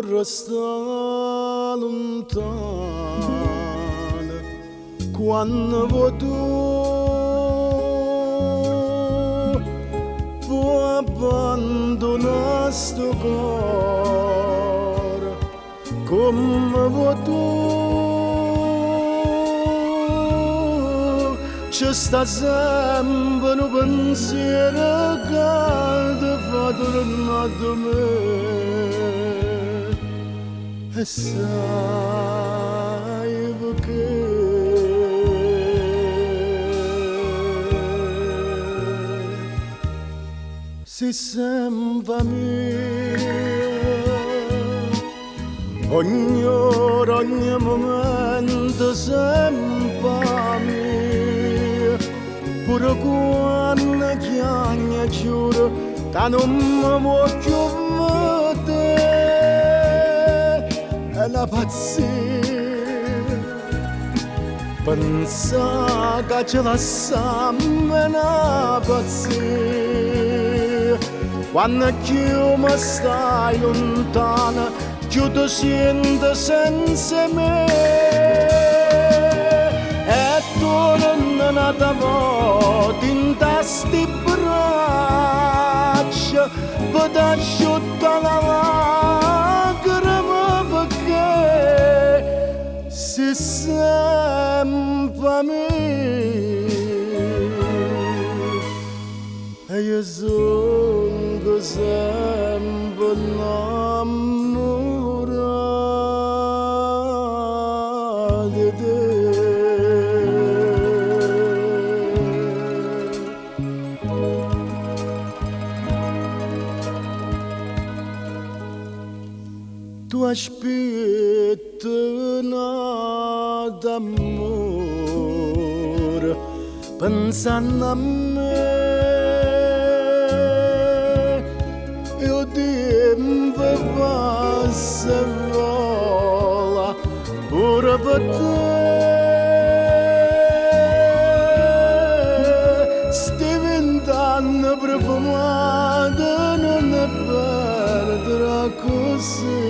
resta lontana quando tu puoi abbandonare sto cuore come tu ci sta sempre un pensiero caldo fa tornare da me e sai perché sei sempre mia ogni ora, ogni momento sempre mia pure quando chiagna giuro che non mi voglio vedere è la pazzia pensa che ce la sempre una pazzia quando più mi stai lontana più ti sento senza me e torno un'altra volta in tasti braccia per asciuttare la lacrima perché sei sempre mia e io sono sempre innamorato di te. Tu aspetti d'amore pensando a me io tempo passa e vola pure per te sti 20 anni profumati non ne perderà così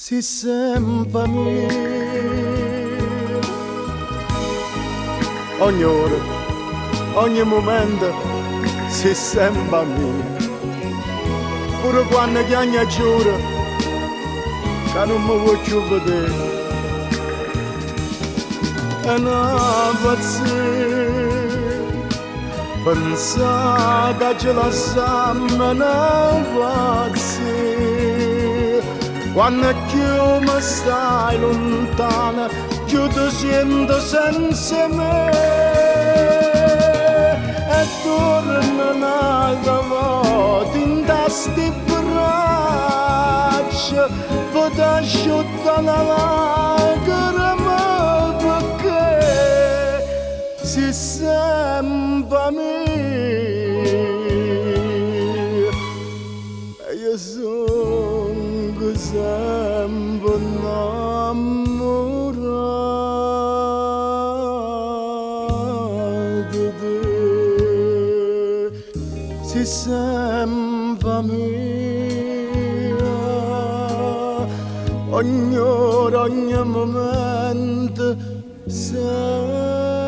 sei sempre mia ogni ora, ogni momento sei sempre mia pure quando chiagna giuro che non mi voglio vedere è una pazzia pensa che ce la sempre una pazzia quando più mi stai lontana più ti sento senza me e torno un'altra volta in tasti braccia per asciuttare la lacrima perché sei sempre mia e io sono sempre innamorato di te sei sempre mia ogni ora, ogni momento sempre